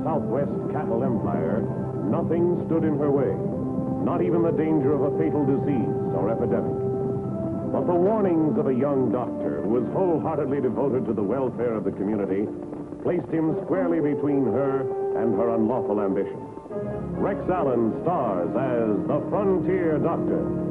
Southwest cattle empire, nothing stood in her way, not even the danger of a fatal disease or epidemic. But the warnings of a young doctor who was wholeheartedly devoted to the welfare of the community placed him squarely between her and her unlawful ambition. Rex Allen stars as the Frontier Doctor.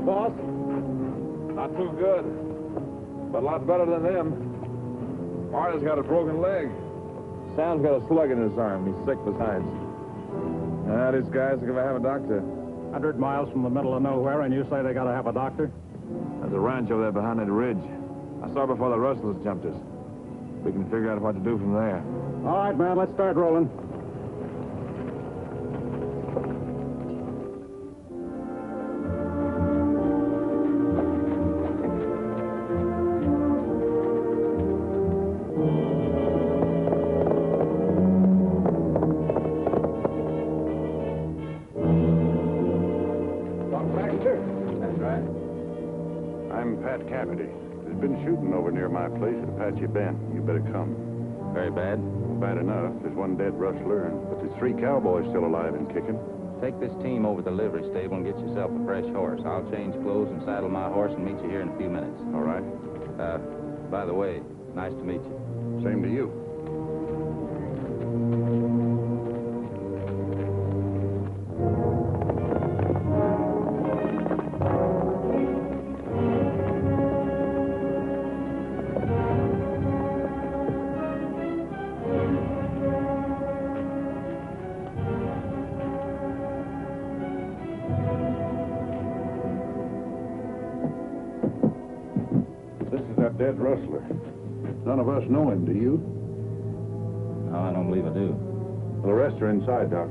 Boss? Not too good, but a lot better than them. Marty's got a broken leg. Sam's got a slug in his arm. He's sick besides. These guys are going to have a doctor. 100 miles from the middle of nowhere, and you say they got to have a doctor? There's a ranch over there behind that ridge. I saw before the rustlers jumped us. We can figure out what to do from there. All right, man, let's start rolling. There's been shooting over near my place at Apache Bend. You better come. Very bad? Bad enough. There's one dead rustler, but there's 3 cowboys still alive and kicking. Take this team over to the livery stable and get yourself a fresh horse. I'll change clothes and saddle my horse and meet you here in a few minutes. All right. By the way, nice to meet you. Same to you. Dead rustler. None of us know him, do you? No, I don't believe I do. Well, the rest are inside, Doc.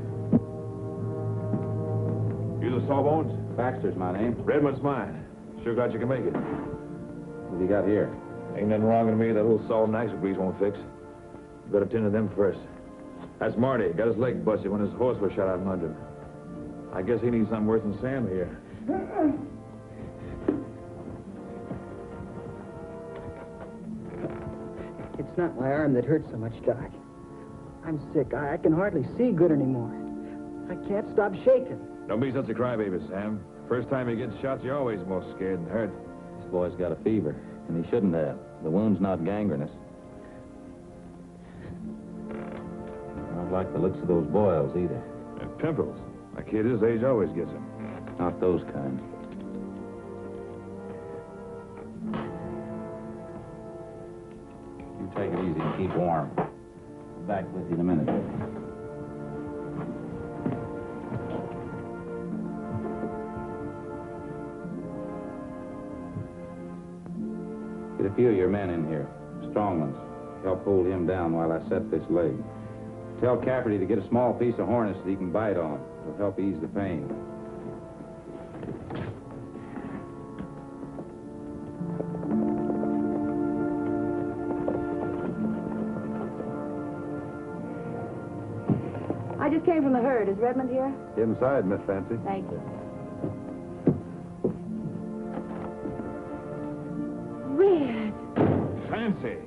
You the Sawbones? Baxter's my name. Redmond's mine. Sure glad you can make it. What have you got here? Ain't nothing wrong with me that little salt and axle grease won't fix. You better tend to them first. That's Marty. Got his leg busted when his horse was shot out from under him. I guess he needs something worse than Sam here. It's not my arm that hurts so much, Doc. I'm sick. I can hardly see good anymore. I can't stop shaking. Don't be such a crybaby, Sam. First time you get shot, you're always most scared and hurt. This boy's got a fever, and he shouldn't have. The wound's not gangrenous. I don't like the looks of those boils, either. And pimples. A kid his age always gets them. Not those kind. You take it easy and keep warm. I'll be back with you in a minute. Get a few of your men in here, strong ones. Help hold him down while I set this leg. Tell Cafferty to get a small piece of harness that he can bite on. It'll help ease the pain. I just came from the herd. Is Redmond here? Inside, Miss Fancy. Thank you. Red. Fancy.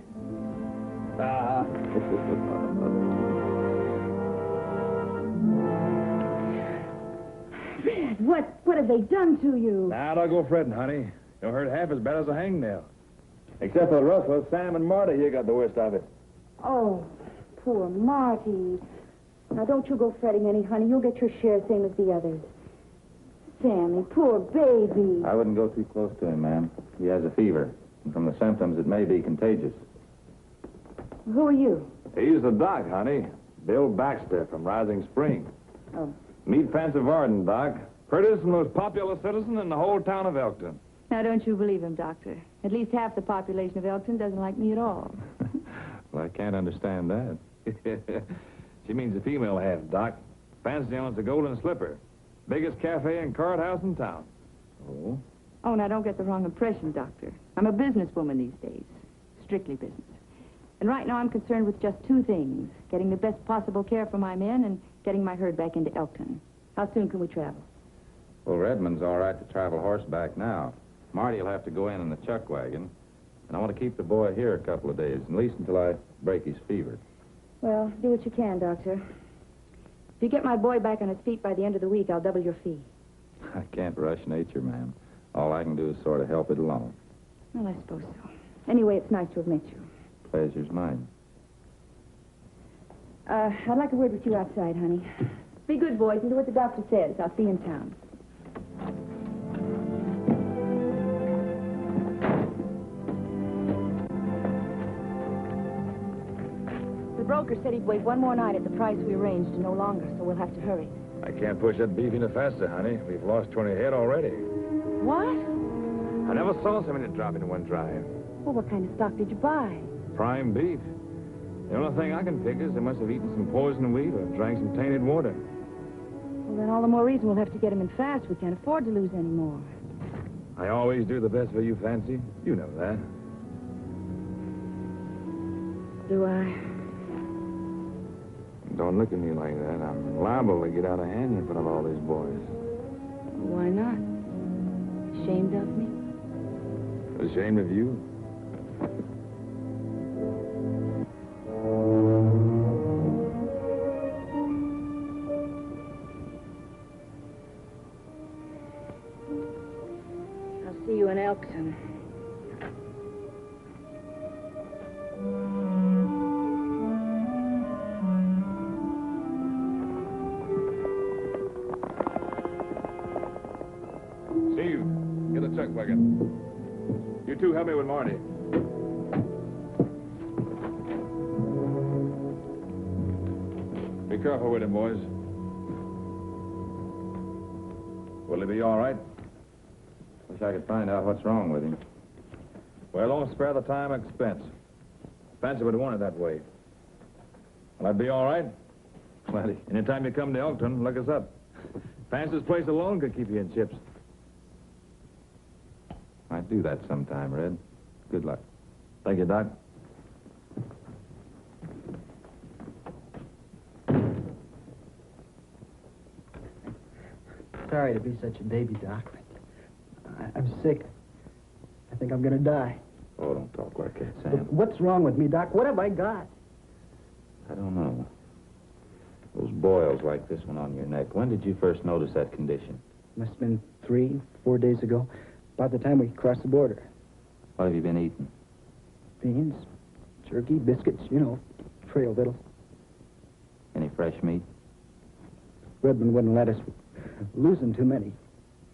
Red, what have they done to you? Now, don't go fretting, honey. You'll hurt half as bad as a hangnail. Except for the rustlers, Sam and Marty here got the worst of it. Oh, poor Marty. Now, don't you go fretting any, honey. You'll get your share, same as the others. Sammy, poor baby. I wouldn't go too close to him, ma'am. He has a fever, and from the symptoms, it may be contagious. Who are you? He's the doc, honey. Bill Baxter from Rising Spring. Oh. Meet Fancy Varden, Doc. Prettiest and most popular citizen in the whole town of Elkton. Now, don't you believe him, Doctor. At least half the population of Elkton doesn't like me at all. Well, I can't understand that. She means the female half, Doc. Fancy owns the Golden Slipper. Biggest cafe and card house in town. Oh? Oh, now, don't get the wrong impression, Doctor. I'm a businesswoman these days. Strictly business. And right now I'm concerned with just two things. Getting the best possible care for my men and getting my herd back into Elkton. How soon can we travel? Well, Redmond's all right to travel horseback now. Marty will have to go in the chuck wagon. And I want to keep the boy here a couple of days, at least until I break his fever. Well, do what you can, Doctor. If you get my boy back on his feet by the end of the week, I'll double your fee. I can't rush nature, ma'am. All I can do is sort of help it along. Well, I suppose so. Anyway, it's nice to have met you. Pleasure's mine. I'd like a word with you outside, honey. Be good, boys, and do what the doctor says. I'll see you in town. The broker said he'd wait one more night at the price we arranged and no longer, so we'll have to hurry. I can't push that beef any faster, honey. We've lost 20 head already. What? I never saw so many drop in one drive. Well, what kind of stock did you buy? Prime beef. The only thing I can figure is they must have eaten some poison wheat or drank some tainted water. Well, then all the more reason we'll have to get him in fast. We can't afford to lose any more. I always do the best for you, Fancy. You know that. Do I? Don't look at me like that. I'm liable to get out of hand in front of all these boys. Why not? Ashamed of me? Ashamed of you? I'll see you in Elkton. Steve, get a chuck wagon. You two help me with Marty. Be careful with him, boys. Will he be all right? Wish I could find out what's wrong with him. Well, don't spare the time and expense. Fancy would want it that way. Will that be all right? Plenty. Anytime you come to Elkton, look us up. Fancy's place alone could keep you in chips. Might do that sometime, Red. Good luck. Thank you, Doc. Sorry to be such a baby, Doc, but I'm sick. I think I'm gonna die. Oh, don't talk like that, Sam. But what's wrong with me, Doc? What have I got? I don't know. Those boils like this one on your neck. When did you first notice that condition? Must have been 3, 4 days ago. About the time we crossed the border. What have you been eating? Beans, jerky, biscuits, you know, frail little. Any fresh meat? Redmond wouldn't let us. Losing too many.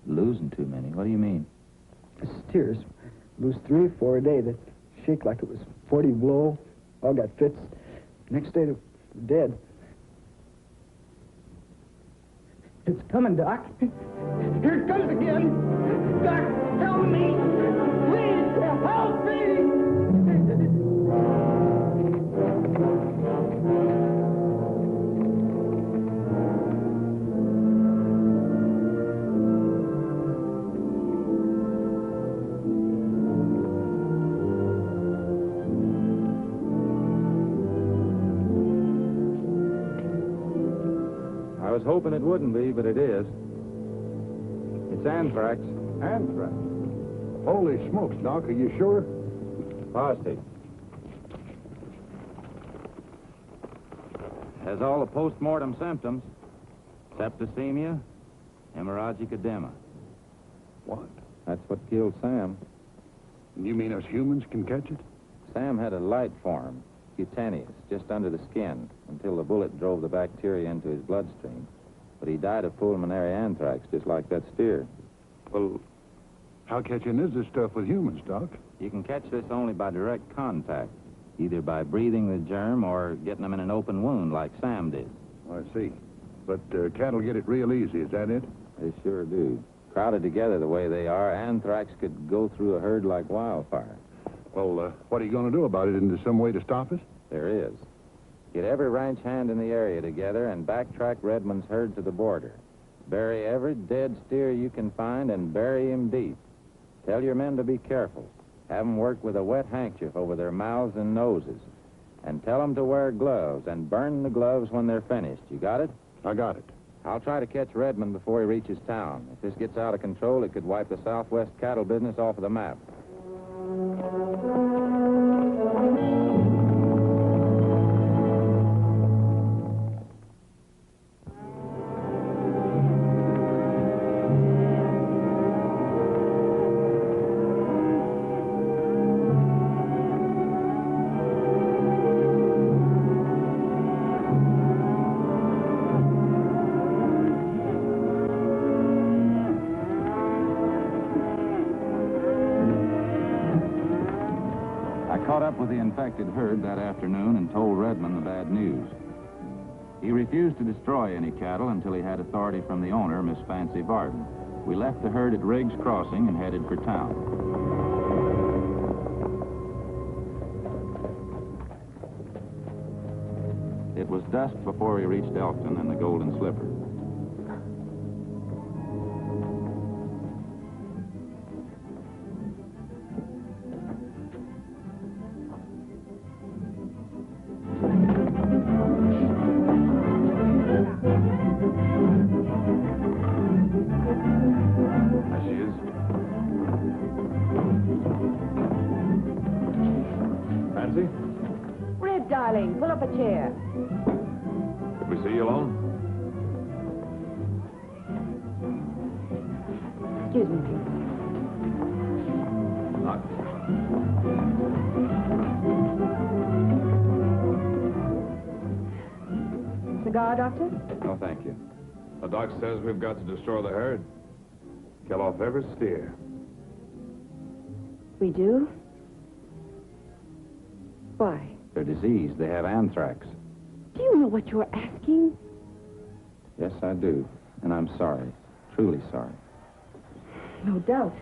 Losing too many? What do you mean? Steers. Lose 3, 4 a day that shake like it was 40 blow. All got fits. Next day, they're dead. It's coming, Doc. Here it comes again. Doc, help me. Please, help me. I was hoping it wouldn't be, but it is. It's anthrax. Anthrax? Holy smokes, Doc, are you sure? Positive. Has all the post-mortem symptoms. Septicemia, hemorrhagic edema. What? That's what killed Sam. You mean us humans can catch it? Sam had a light form, cutaneous, just under the skin, until the bullet drove the bacteria into his bloodstream. But he died of pulmonary anthrax, just like that steer. Well, how catching is this stuff with humans, Doc? You can catch this only by direct contact. either by breathing the germ or getting them in an open wound like Sam did. I see. But cattle get it real easy, is that it? They sure do. Crowded together the way they are, anthrax could go through a herd like wildfire. Well, what are you going to do about it? Is there some way to stop us? There is. Get every ranch hand in the area together and backtrack Redmond's herd to the border. Bury every dead steer you can find and bury him deep. Tell your men to be careful. Have them work with a wet handkerchief over their mouths and noses. And tell them to wear gloves and burn the gloves when they're finished. You got it? I got it. I'll try to catch Redmond before he reaches town. If this gets out of control, it could wipe the Southwest cattle business off of the map. With the infected herd that afternoon and told Redmond the bad news. He refused to destroy any cattle until he had authority from the owner, Miss Fancy Varden. We left the herd at Riggs Crossing and headed for town. It was dusk before we reached Elkton and the Golden Slipper. Darling, pull up a chair. Could we see you alone? Excuse me, please. Not. Cigar, Doctor? No, thank you. The doc says we've got to destroy the herd. Kill off every steer. We do? Why? They're diseased. They have anthrax. Do you know what you're asking? Yes, I do. And I'm sorry. Truly sorry. No doubt.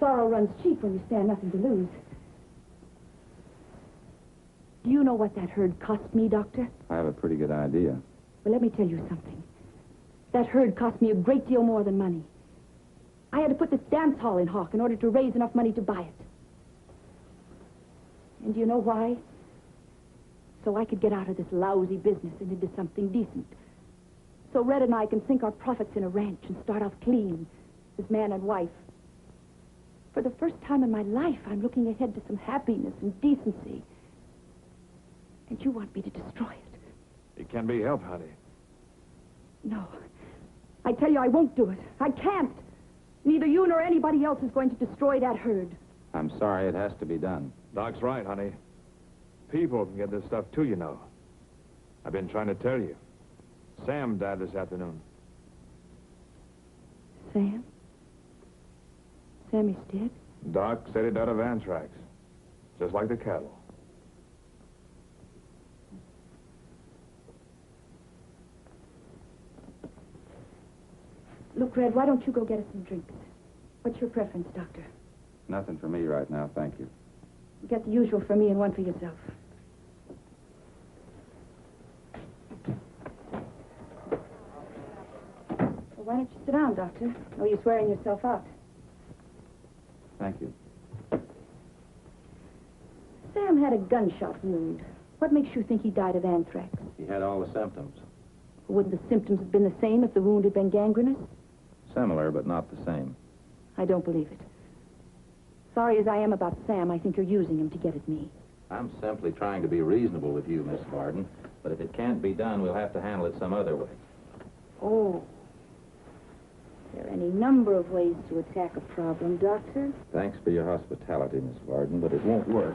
Sorrow runs cheap when you stand nothing to lose. Do you know what that herd cost me, Doctor? I have a pretty good idea. Well, let me tell you something. That herd cost me a great deal more than money. I had to put this dance hall in hock in order to raise enough money to buy it. And do you know why? So I could get out of this lousy business and into something decent. So Red and I can sink our profits in a ranch and start off clean as man and wife. For the first time in my life, I'm looking ahead to some happiness and decency. And you want me to destroy it? It can be helped, honey. No. I tell you, I won't do it. I can't. Neither you nor anybody else is going to destroy that herd. I'm sorry. It has to be done. Doc's right, honey. People can get this stuff too, you know. I've been trying to tell you. Sam died this afternoon. Sam? Sam is dead? Doc said he died of anthrax. Just like the cattle. Look, Red, why don't you go get us some drinks? What's your preference, Doctor? Nothing for me right now, thank you. Get the usual for me and one for yourself. Well, why don't you sit down, Doctor? No use wearing yourself out. Thank you. Sam had a gunshot wound. What makes you think he died of anthrax? He had all the symptoms. Wouldn't the symptoms have been the same if the wound had been gangrenous? Similar, but not the same. I don't believe it. Sorry as I am about Sam, I think you're using him to get at me. I'm simply trying to be reasonable with you, Miss Varden. But if it can't be done, we'll have to handle it some other way. Oh. There are any number of ways to attack a problem, Doctor. Thanks for your hospitality, Miss Varden, but it won't work.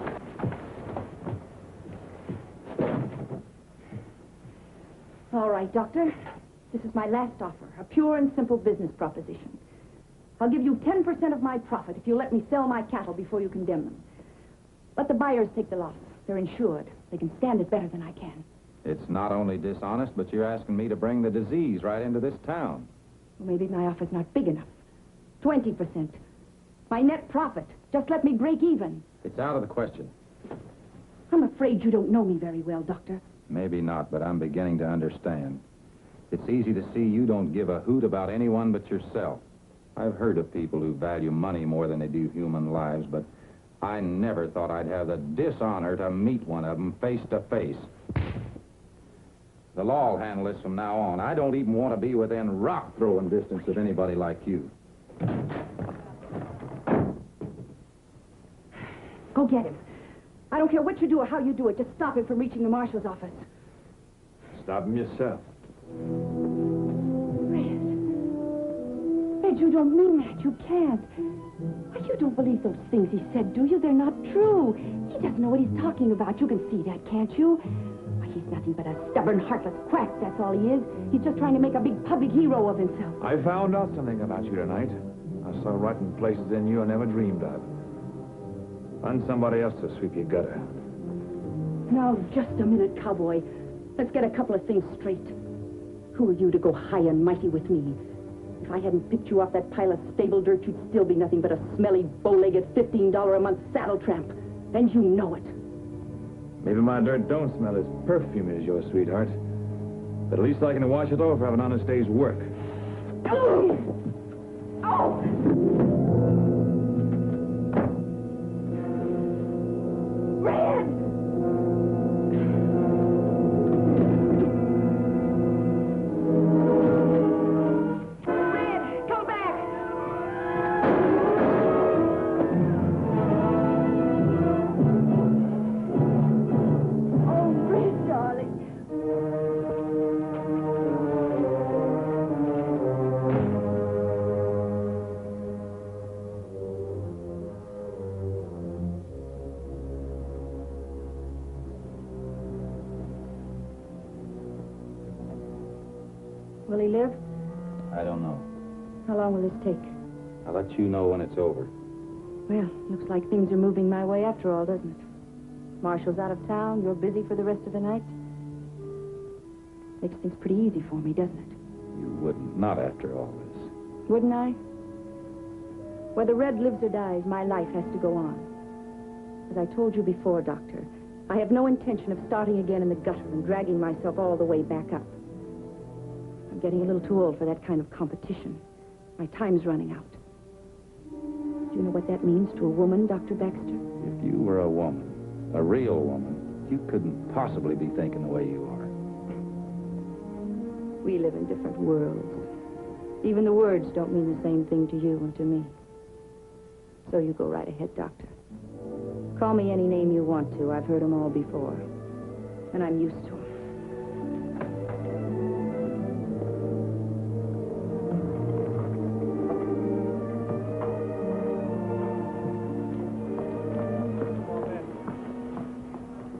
All right, Doctor. This is my last offer, a pure and simple business proposition. I'll give you 10% of my profit if you let me sell my cattle before you condemn them. Let the buyers take the loss. They're insured. They can stand it better than I can. It's not only dishonest, but you're asking me to bring the disease right into this town. Well, maybe my offer's not big enough. 20%. My net profit. Just let me break even. It's out of the question. I'm afraid you don't know me very well, Doctor. Maybe not, but I'm beginning to understand. It's easy to see you don't give a hoot about anyone but yourself. I've heard of people who value money more than they do human lives, but I never thought I'd have the dishonor to meet one of them face to face. The law will handle this from now on. I don't even want to be within rock-throwing distance of anybody like you. Go get him. I don't care what you do or how you do it. Just stop him from reaching the marshal's office. Stop him yourself. Red. Red, you don't mean that. You can't. Why, you don't believe those things he said, do you? They're not true. He doesn't know what he's talking about. You can see that, can't you? Why, he's nothing but a stubborn, heartless quack. That's all he is. He's just trying to make a big public hero of himself. I found out something about you tonight. I saw rotten places in you I never dreamed of. Find somebody else to sweep your gutter. Now, just a minute, cowboy. Let's get a couple of things straight. Who are you to go high and mighty with me? If I hadn't picked you off that pile of stable dirt, you'd still be nothing but a smelly, bow-legged, $15 a month saddle tramp. And you know it. Maybe my dirt don't smell as perfumy as yours, sweetheart. But at least I can wash it off for having an honest day's work. Oh! Oh! Red! Will he live? I don't know. How long will this take? I'll let you know when it's over. Well, looks like things are moving my way after all, doesn't it? Marshall's out of town. You're busy for the rest of the night. Makes things pretty easy for me, doesn't it? You wouldn't. Not after all this. Wouldn't I? Whether Red lives or dies, my life has to go on. As I told you before, Doctor, I have no intention of starting again in the gutter and dragging myself all the way back up. I'm getting a little too old for that kind of competition. My time's running out. Do you know what that means to a woman, Dr. Baxter? If you were a woman, a real woman, you couldn't possibly be thinking the way you are. We live in different worlds. Even the words don't mean the same thing to you and to me. So you go right ahead, Doctor. Call me any name you want to. I've heard them all before. And I'm used to them.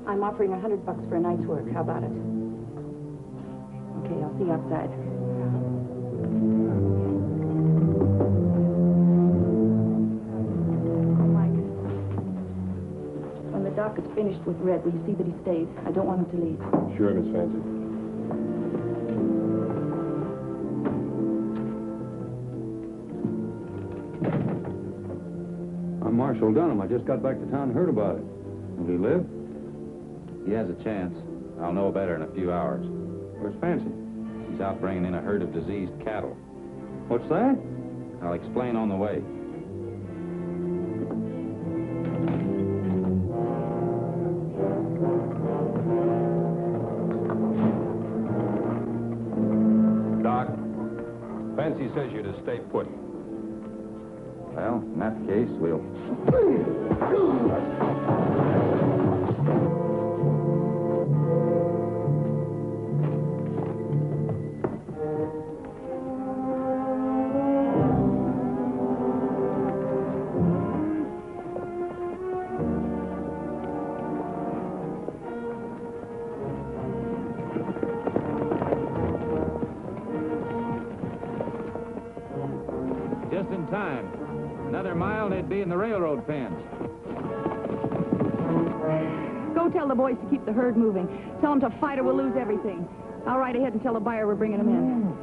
I'm offering $100 for a night's work. How about it? Okay, I'll see you outside. Oh, Mike. When the doc is finished with Red, will you see that he stays? I don't want him to leave. Sure, Miss Fancy. I'm Marshal Dunham. I just got back to town and heard about it. Will he live? He has a chance. I'll know better in a few hours. Where's Fancy? He's out bringing in a herd of diseased cattle. What's that? I'll explain on the way. Doc, Fancy says you're to stay put. Well, in that case, we'll... Just in time. Another mile and they'd be in the railroad pens. Go tell the boys to keep the herd moving. Tell them to fight or we'll lose everything. I'll ride ahead and tell the buyer we're bringing him in.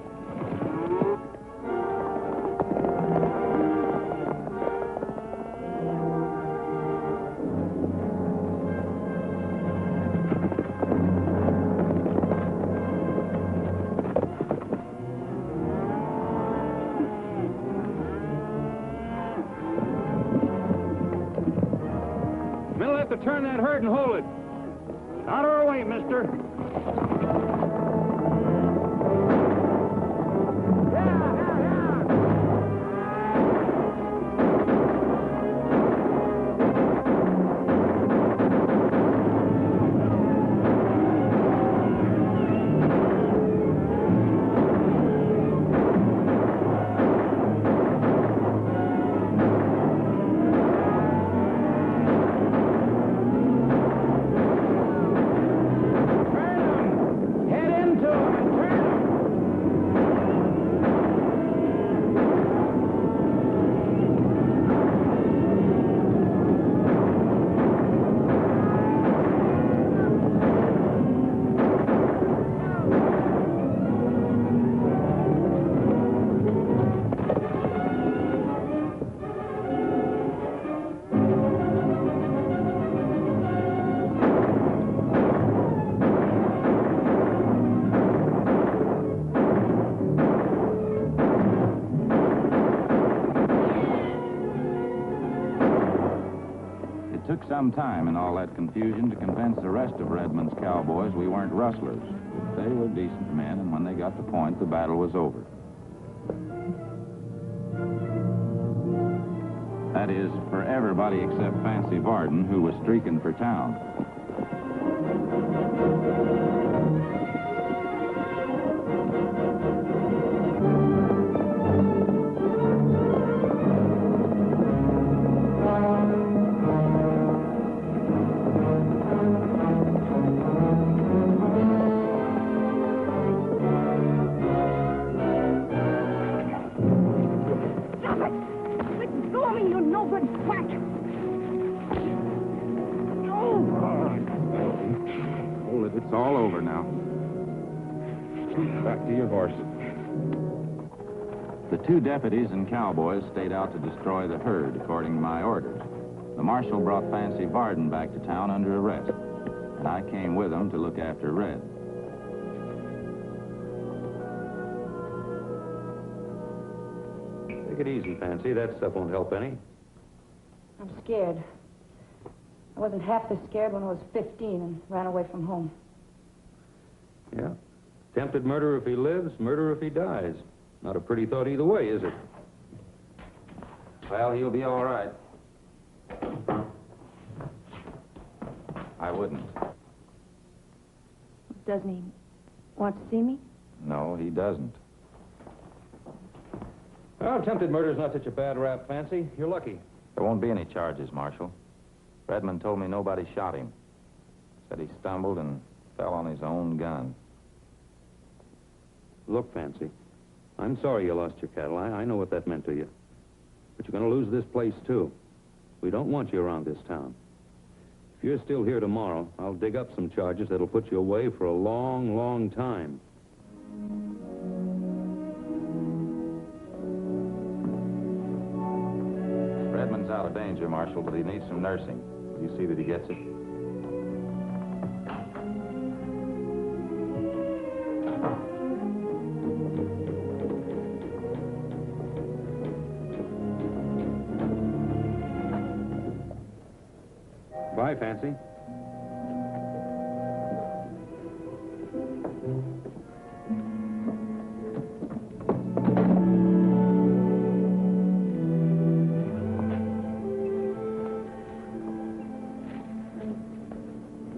We'll have to turn that herd and hold it. Out of our way, mister. It took some time in all that confusion to convince the rest of Redmond's cowboys we weren't rustlers. They were decent men, and when they got the point, the battle was over. That is, for everybody except Fancy Varden, who was streaking for town. It's all over now. Back to your horse. The two deputies and cowboys stayed out to destroy the herd, according to my orders. The marshal brought Fancy Varden back to town under arrest, and I came with him to look after Red. Take it easy, Fancy. That stuff won't help any. I'm scared. I wasn't half this scared when I was 15 and ran away from home. Yeah. Attempted murder if he lives, murder if he dies. Not a pretty thought either way, is it? Well, he'll be all right. I wouldn't. Doesn't he want to see me? No, he doesn't. Well, attempted murder's not such a bad rap, Fancy. You're lucky. There won't be any charges, Marshal. Redmond told me nobody shot him. Said he stumbled and fell on his own gun. Look, Fancy, I'm sorry you lost your cattle. I know what that meant to you. But you're going to lose this place, too. We don't want you around this town. If you're still here tomorrow, I'll dig up some charges that'll put you away for a long, long time. Redmond's out of danger, Marshal, but he needs some nursing. Will you see that he gets it? Bye, Fancy.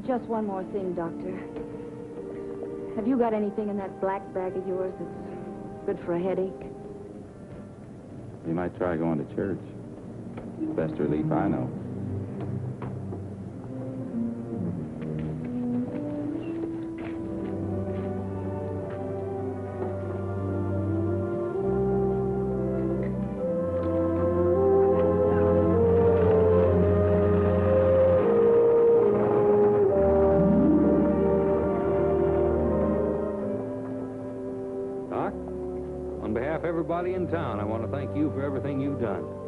Just one more thing, Doctor. Have you got anything in that black bag of yours that's good for a headache? You might try going to church. Best relief I know. Doc, on behalf of everybody in town, I want to thank you for everything you've done.